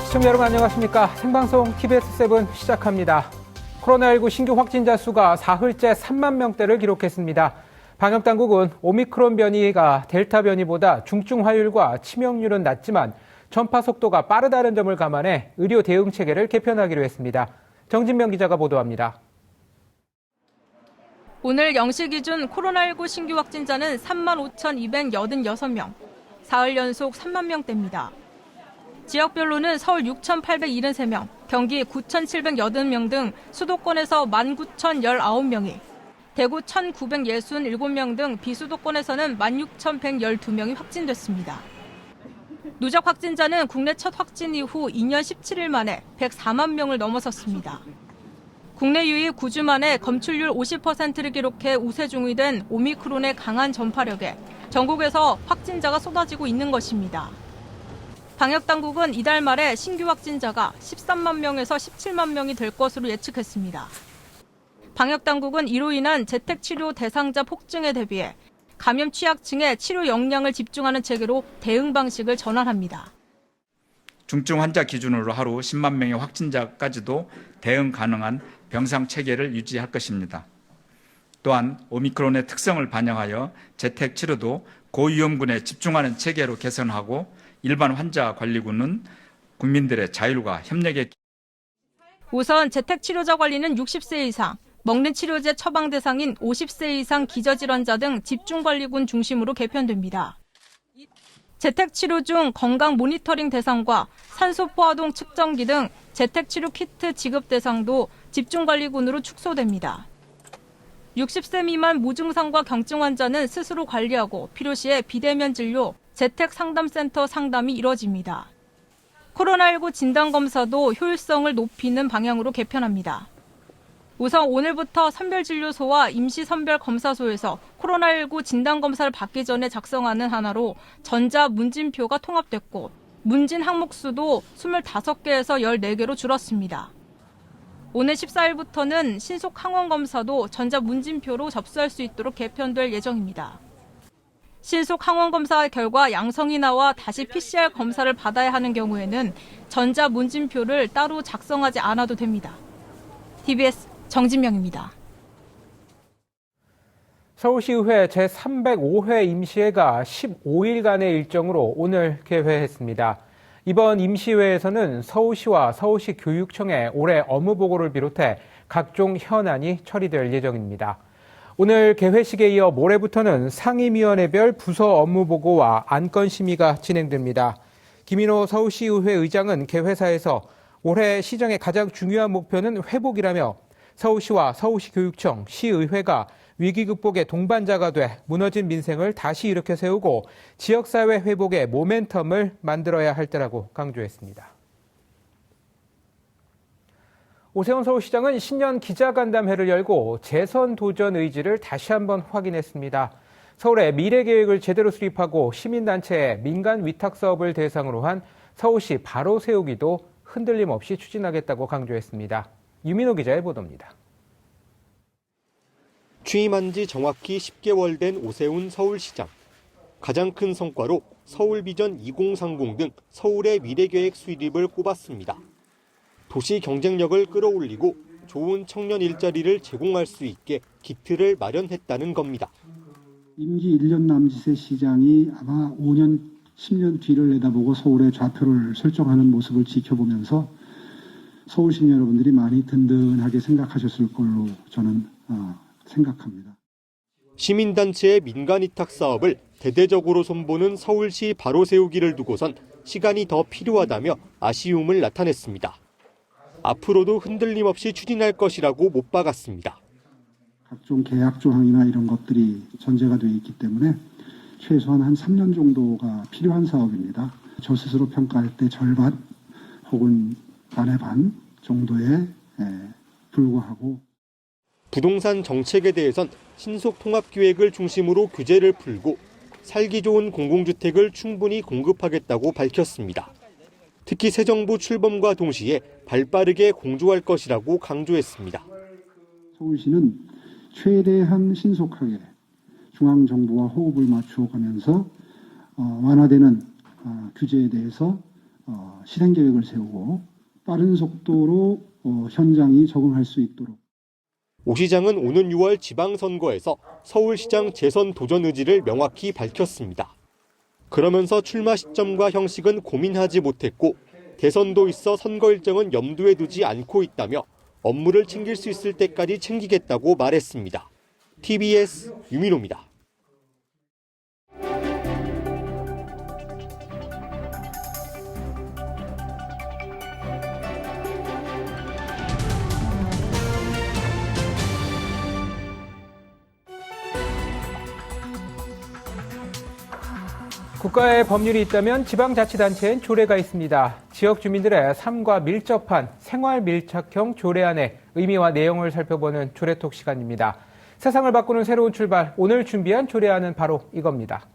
시청자 여러분 안녕하십니까. 생방송 TBS7 시작합니다. 코로나19 신규 확진자 수가 사흘째 3만 명대를 기록했습니다. 방역당국은 오미크론 변이가 델타 변이보다 중증 화율과 치명률은 낮지만 전파 속도가 빠르다는 점을 감안해 의료 대응 체계를 개편하기로 했습니다. 정진명 기자가 보도합니다. 오늘 0시 기준 코로나19 신규 확진자는 35,286명, 사흘 연속 3만 명대입니다. 지역별로는 서울 6,873명, 경기 9,780명 등 수도권에서 19,019명이, 대구 1,967명 등 비수도권에서는 16,112명이 확진됐습니다. 누적 확진자는 국내 첫 확진 이후 2년 17일 만에 104만 명을 넘어섰습니다. 국내 유입 9주 만에 검출률 50%를 기록해 우세 중이 된 오미크론의 강한 전파력에 전국에서 확진자가 쏟아지고 있는 것입니다. 방역당국은 이달 말에 신규 확진자가 13만 명에서 17만 명이 될 것으로 예측했습니다. 방역당국은 이로 인한 재택치료 대상자 폭증에 대비해 감염 취약층의 치료 역량을 집중하는 체계로 대응 방식을 전환합니다. 중증 환자 기준으로 하루 10만 명의 확진자까지도 대응 가능한 병상 체계를 유지할 것입니다. 또한 오미크론의 특성을 반영하여 재택 치료도 고위험군에 집중하는 체계로 개선하고 일반 환자 관리군은 국민들의 자율과 협력에 우선 재택치료자 관리는 60세 이상, 먹는 치료제 처방 대상인 50세 이상 기저질환자 등 집중관리군 중심으로 개편됩니다. 재택치료 중 건강 모니터링 대상과 산소 포화동 측정기 등 재택치료 키트 지급 대상도 집중관리군으로 축소됩니다. 60세 미만 무증상과 경증 환자는 스스로 관리하고 필요시에 비대면 진료, 재택상담센터 상담이 이뤄집니다. 코로나19 진단검사도 효율성을 높이는 방향으로 개편합니다. 우선 오늘부터 선별진료소와 임시선별검사소에서 코로나19 진단검사를 받기 전에 작성하는 하나로 전자문진표가 통합됐고 문진 항목수도 25개에서 14개로 줄었습니다. 오늘 14일부터는 신속 항원검사도 전자문진표로 접수할 수 있도록 개편될 예정입니다. 신속 항원검사 결과 양성이 나와 다시 PCR 검사를 받아야 하는 경우에는 전자문진표를 따로 작성하지 않아도 됩니다. TBS 정진명입니다. 서울시의회 제305회 임시회가 15일간의 일정으로 오늘 개회했습니다. 이번 임시회에서는 서울시와 서울시 교육청의 올해 업무 보고를 비롯해 각종 현안이 처리될 예정입니다. 오늘 개회식에 이어 모레부터는 상임위원회별 부서 업무 보고와 안건 심의가 진행됩니다. 김인호 서울시의회 의장은 개회사에서 올해 시정의 가장 중요한 목표는 회복이라며 서울시와 서울시 교육청, 시의회가 위기 극복의 동반자가 돼 무너진 민생을 다시 일으켜 세우고 지역사회 회복의 모멘텀을 만들어야 할 때라고 강조했습니다. 오세훈 서울시장은 신년 기자간담회를 열고 재선 도전 의지를 다시 한번 확인했습니다. 서울의 미래계획을 제대로 수립하고 시민단체의 민간 위탁 사업을 대상으로 한 서울시 바로 세우기도 흔들림 없이 추진하겠다고 강조했습니다. 유민호 기자의 보도입니다. 취임한 지 정확히 10개월 된 오세훈 서울시장. 가장 큰 성과로 서울비전 2030 등 서울의 미래계획 수립을 꼽았습니다. 도시 경쟁력을 끌어올리고 좋은 청년 일자리를 제공할 수 있게 기틀을 마련했다는 겁니다. 임기 1년 남짓의 시장이 아마 5년, 10년 뒤를 내다보고 서울의 좌표를 설정하는 모습을 지켜보면서 서울 시민 여러분들이 많이 든든하게 생각하셨을 걸로 저는 생각합니다. 시민단체의 민간 위탁 사업을 대대적으로 손보는 서울시 바로 세우기를 두고선 시간이 더 필요하다며 아쉬움을 나타냈습니다. 앞으로도 흔들림 없이 추진할 것이라고 못 박았습니다. 각종 계약 조항이나 이런 것들이 전제가 되어 있기 때문에 최소한 한 3년 정도가 필요한 사업입니다. 저 스스로 평가할 때 절반 혹은 반의 반 정도에 불과하고 부동산 정책에 대해선 신속 통합 기획을 중심으로 규제를 풀고 살기 좋은 공공주택을 충분히 공급하겠다고 밝혔습니다. 특히 새 정부 출범과 동시에 발빠르게 공조할 것이라고 강조했습니다. 서울시는 최대한 신속하게 중앙정부와 호흡을 맞추어 가면서 완화되는 규제에 대해서 실행 계획을 세우고 빠른 속도로 현장이 적응할 수 있도록. 오 시장은 오는 6월 지방선거에서 서울시장 재선 도전 의지를 명확히 밝혔습니다. 그러면서 출마 시점과 형식은 고민하지 못했고 대선도 있어 선거 일정은 염두에 두지 않고 있다며 업무를 챙길 수 있을 때까지 챙기겠다고 말했습니다. TBS 유민호입니다. 국가의 법률이 있다면 지방자치단체엔 조례가 있습니다. 지역 주민들의 삶과 밀접한 생활 밀착형 조례안의 의미와 내용을 살펴보는 조례톡 시간입니다. 세상을 바꾸는 새로운 출발, 오늘 준비한 조례안은 바로 이겁니다.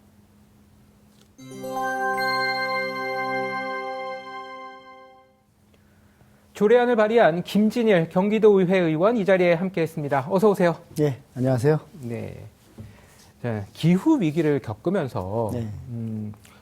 조례안을 발의한 김진일 경기도의회 의원 이 자리에 함께했습니다. 어서 오세요. 예, 안녕하세요. 네. 자, 기후 위기를 겪으면서 네.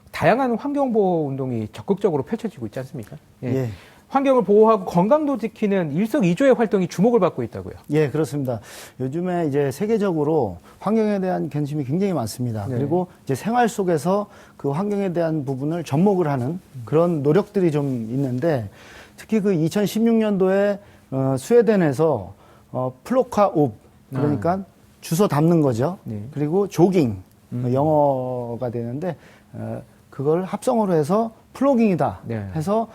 다양한 환경보호 운동이 적극적으로 펼쳐지고 있지 않습니까? 예. 환경을 보호하고 건강도 지키는 일석이조의 활동이 주목을 받고 있다고요. 예, 그렇습니다. 요즘에 이제 세계적으로 환경에 대한 관심이 굉장히 많습니다. 네. 그리고 이제 생활 속에서 그 환경에 대한 부분을 접목을 하는 그런 노력들이 좀 있는데 특히 그 2016년도에 스웨덴에서 플로카옵 그러니까 주워 담는 거죠. 네. 그리고 조깅 영어가 되는데 그걸 합성어로 해서 플로깅이다 네. 해서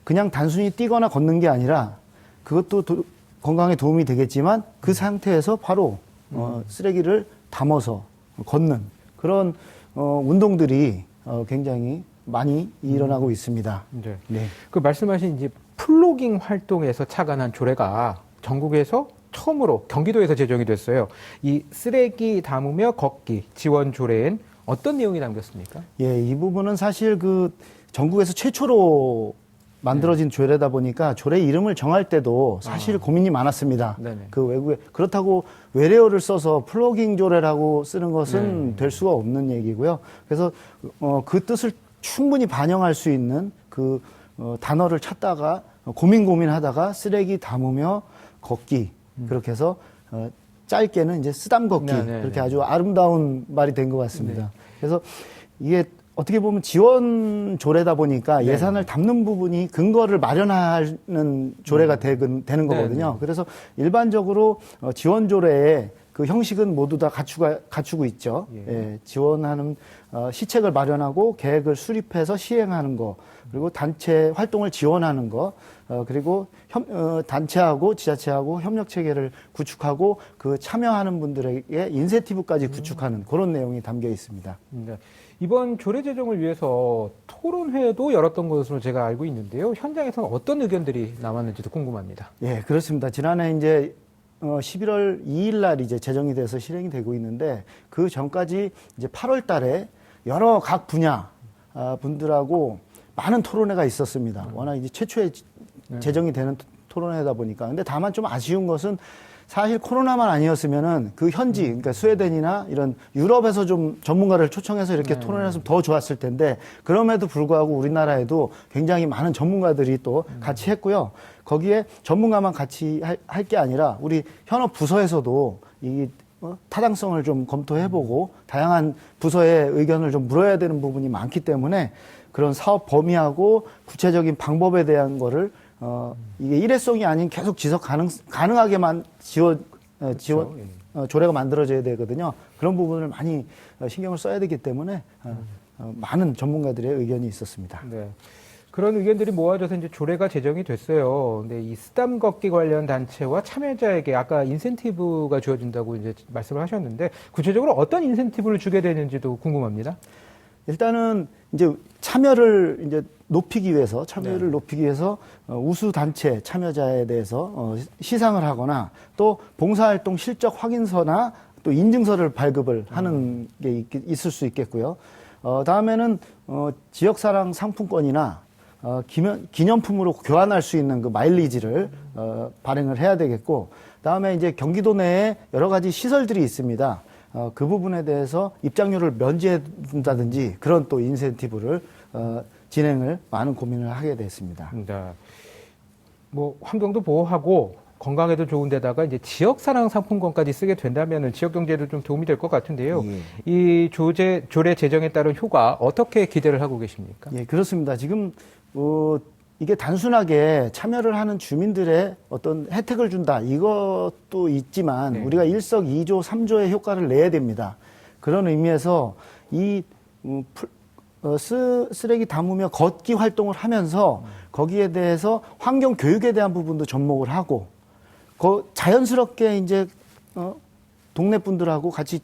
그냥 단순히 뛰거나 걷는 게 아니라 그것도 건강에 도움이 되겠지만 그 상태에서 바로 쓰레기를 담아서 걷는 그런 운동들이 굉장히 많이 일어나고 있습니다. 네. 네. 그 말씀하신 이제 플로깅 활동에서 착안한 조례가 전국에서 처음으로 경기도에서 제정이 됐어요. 이 쓰레기 담으며 걷기 지원 조례엔 어떤 내용이 담겼습니까? 예, 이 부분은 사실 그 전국에서 최초로 만들어진 조례다 보니까 조례 이름을 정할 때도 사실 고민이 많았습니다. 네네. 그 외국에 그렇다고 외래어를 써서 플로깅 조례라고 쓰는 것은 될 수가 없는 얘기고요. 그래서 그 뜻을 충분히 반영할 수 있는 그 단어를 찾다가 고민하다가 쓰레기 담으며 걷기 그렇게 해서 짧게는 이제 쓰담 걷기 그렇게 아주 아름다운 말이 된 것 같습니다. 그래서 이게 어떻게 보면 지원 조례다 보니까 예산을 담는 부분이 근거를 마련하는 조례가 되는 거거든요. 그래서 일반적으로 지원 조례의 그 형식은 모두 다 갖추고 있죠. 예, 지원하는 시책을 마련하고 계획을 수립해서 시행하는 거, 그리고 단체 활동을 지원하는 거, 그리고 단체하고 지자체하고 협력 체계를 구축하고 그 참여하는 분들에게 인센티브까지 구축하는 그런 내용이 담겨 있습니다. 네. 이번 조례 제정을 위해서 토론회도 열었던 것으로 제가 알고 있는데요. 현장에서는 어떤 의견들이 나왔는지도 궁금합니다. 예, 그렇습니다. 지난해 이제 11월 2일 날 이제 제정이 돼서 실행이 되고 있는데 그 전까지 이제 8월 달에 여러 각 분야 분들하고 많은 토론회가 있었습니다. 워낙 이제 최초에 제정이 되는 토론회다 보니까. 근데 다만 좀 아쉬운 것은 사실 코로나만 아니었으면은 그 현지, 그러니까 스웨덴이나 이런 유럽에서 좀 전문가를 초청해서 이렇게 토론했으면 더 좋았을 텐데 그럼에도 불구하고 우리나라에도 굉장히 많은 전문가들이 또 같이 했고요. 거기에 전문가만 같이 할 게 아니라 우리 현업 부서에서도 이 타당성을 좀 검토해보고 다양한 부서의 의견을 좀 물어야 되는 부분이 많기 때문에 그런 사업 범위하고 구체적인 방법에 대한 거를 이게 일회성이 아닌 계속 지속 가능하게만 조례가 만들어져야 되거든요. 그런 부분을 많이 신경을 써야 되기 때문에 많은 전문가들의 의견이 있었습니다. 네. 그런 의견들이 모아져서 이제 조례가 제정이 됐어요. 근데 이 쓰담 걷기 관련 단체와 참여자에게 아까 인센티브가 주어진다고 이제 말씀을 하셨는데 구체적으로 어떤 인센티브를 주게 되는지도 궁금합니다. 일단은 이제 참여를 이제 높이기 위해서 우수 단체 참여자에 대해서 시상을 하거나 또 봉사활동 실적 확인서나 또 인증서를 발급을 하는 게 있을 수 있겠고요. 다음에는 지역사랑 상품권이나 기념품으로 교환할 수 있는 그 마일리지를 발행을 해야 되겠고, 다음에 이제 경기도 내에 여러 가지 시설들이 있습니다. 그 부분에 대해서 입장료를 면제해 준다든지 그런 또 인센티브를 진행을 많은 고민을 하게 됐습니다. 네. 뭐 환경도 보호하고 건강에도 좋은 데다가 이제 지역사랑 상품권까지 쓰게 된다면은 지역 경제도 좀 도움이 될 것 같은데요. 예. 이 조례 제정에 따른 효과 어떻게 기대를 하고 계십니까? 예, 그렇습니다. 지금 이게 단순하게 참여를 하는 주민들의 어떤 혜택을 준다 이것도 있지만 네. 우리가 일석이조, 삼조의 효과를 내야 됩니다. 그런 의미에서 이 쓰레기 담으며 걷기 활동을 하면서 거기에 대해서 환경 교육에 대한 부분도 접목을 하고 자연스럽게 이제 동네 분들하고 같이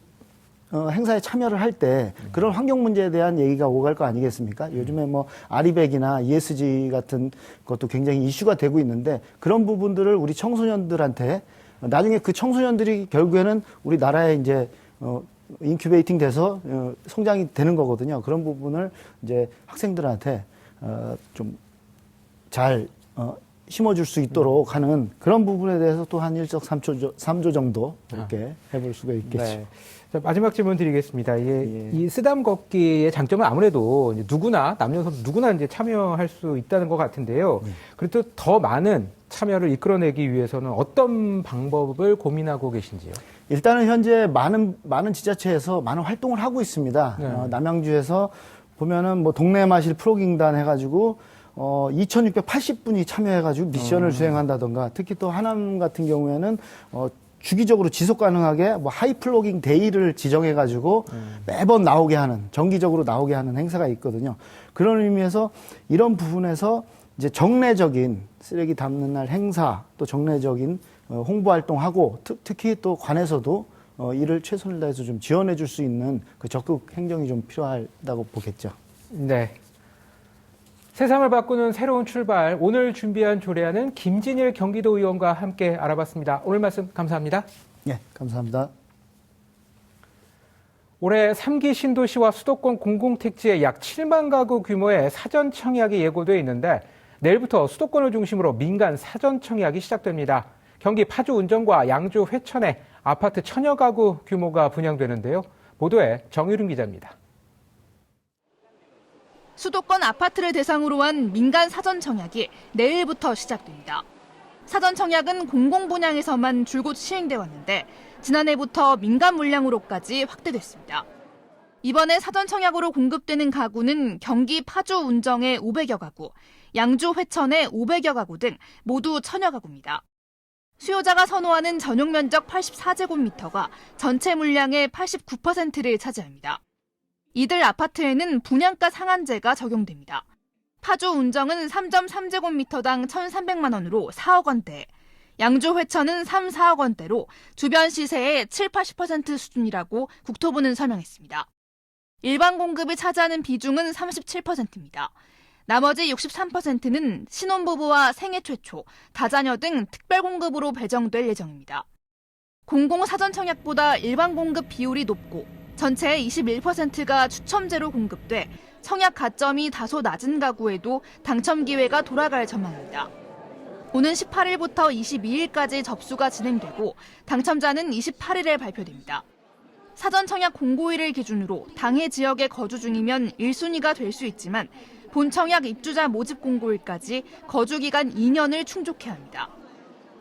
행사에 참여를 할 때 그런 환경 문제에 대한 얘기가 오갈 거 아니겠습니까? 요즘에 뭐 아리백이나 ESG 같은 것도 굉장히 이슈가 되고 있는데 그런 부분들을 우리 청소년들한테 나중에 그 청소년들이 결국에는 우리 나라에 이제 인큐베이팅 돼서 성장이 되는 거거든요. 그런 부분을 이제 학생들한테 좀 잘 심어줄 수 있도록 하는 그런 부분에 대해서 또 한 일석삼조 정도 이렇게 해볼 수가 있겠죠. 네. 자, 마지막 질문 드리겠습니다. 예. 이 쓰담 걷기의 장점은 아무래도 이제 누구나 남녀노소 누구나 이제 참여할 수 있다는 것 같은데요. 그래도 더 많은 참여를 이끌어내기 위해서는 어떤 방법을 고민하고 계신지요? 일단은 현재 많은 지자체에서 많은 활동을 하고 있습니다. 네. 남양주에서 보면은 뭐 동네 마실 프로깅단 해가지고 2,680분이 참여해가지고 미션을 수행한다던가 특히 또 하남 같은 경우에는 주기적으로 지속 가능하게 뭐 하이플로깅 데이를 지정해가지고 매번 나오게 하는 정기적으로 나오게 하는 행사가 있거든요. 그런 의미에서 이런 부분에서 이제 정례적인 쓰레기 담는 날 행사 또 정례적인 홍보 활동하고 특히 또 관에서도 이를 최선을 다해서 좀 지원해 줄 수 있는 그 적극 행정이 좀 필요하다고 보겠죠. 네. 세상을 바꾸는 새로운 출발. 오늘 준비한 조례안은 김진일 경기도 의원과 함께 알아봤습니다. 오늘 말씀 감사합니다. 예, 감사합니다. 올해 3기 신도시와 수도권 공공택지의 약 7만 가구 규모의 사전 청약이 예고돼 있는데 내일부터 수도권을 중심으로 민간 사전 청약이 시작됩니다. 경기 파주 운정과 양주 회천에 아파트 1000여 가구 규모가 분양되는데요. 보도에 정유림 기자입니다. 수도권 아파트를 대상으로 한 민간 사전 청약이 내일부터 시작됩니다. 사전 청약은 공공 분양에서만 줄곧 시행돼 왔는데 지난해부터 민간 물량으로까지 확대됐습니다. 이번에 사전 청약으로 공급되는 가구는 경기 파주 운정의 500여 가구, 양주 회천의 500여 가구 등 모두 1000여 가구입니다. 수요자가 선호하는 전용 면적 84제곱미터가 전체 물량의 89%를 차지합니다. 이들 아파트에는 분양가 상한제가 적용됩니다. 파주 운정은 3.3제곱미터당 1,300만 원으로 4억 원대, 양주 회천은 3, 4억 원대로 주변 시세의 7, 80% 수준이라고 국토부는 설명했습니다. 일반 공급이 차지하는 비중은 37%입니다. 나머지 63%는 신혼부부와 생애 최초, 다자녀 등 특별 공급으로 배정될 예정입니다. 공공 사전 청약보다 일반 공급 비율이 높고 전체의 21%가 추첨제로 공급돼 청약 가점이 다소 낮은 가구에도 당첨 기회가 돌아갈 전망입니다. 오는 18일부터 22일까지 접수가 진행되고 당첨자는 28일에 발표됩니다. 사전 청약 공고일을 기준으로 당해 지역에 거주 중이면 1순위가 될 수 있지만 본 청약 입주자 모집 공고일까지 거주 기간 2년을 충족해야 합니다.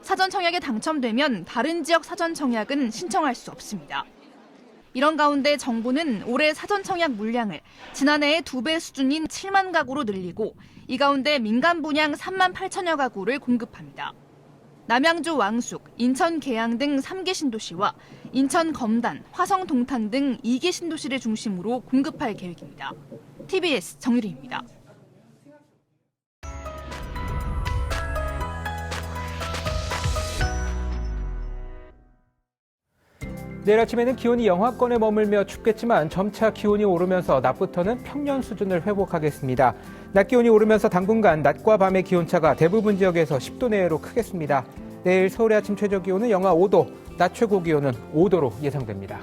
사전 청약에 당첨되면 다른 지역 사전 청약은 신청할 수 없습니다. 이런 가운데 정부는 올해 사전 청약 물량을 지난해의 2배 수준인 7만 가구로 늘리고 이 가운데 민간 분양 3만 8천여 가구를 공급합니다. 남양주 왕숙, 인천 계양 등 3기 신도시와 인천 검단, 화성 동탄 등 2기 신도시를 중심으로 공급할 계획입니다. TBS 정유리입니다. 내일 아침에는 기온이 영하권에 머물며 춥겠지만 점차 기온이 오르면서 낮부터는 평년 수준을 회복하겠습니다. 낮 기온이 오르면서 당분간 낮과 밤의 기온차가 대부분 지역에서 10도 내외로 크겠습니다. 내일 서울의 아침 최저 기온은 영하 5도, 낮 최고 기온은 5도로 예상됩니다.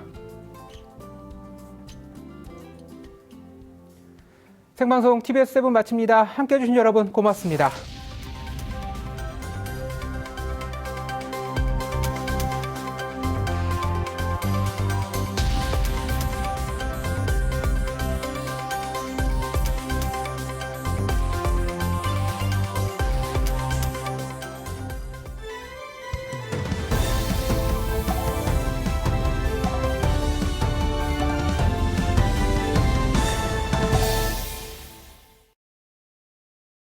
생방송 TBS7 마칩니다. 함께해 주신 여러분 고맙습니다.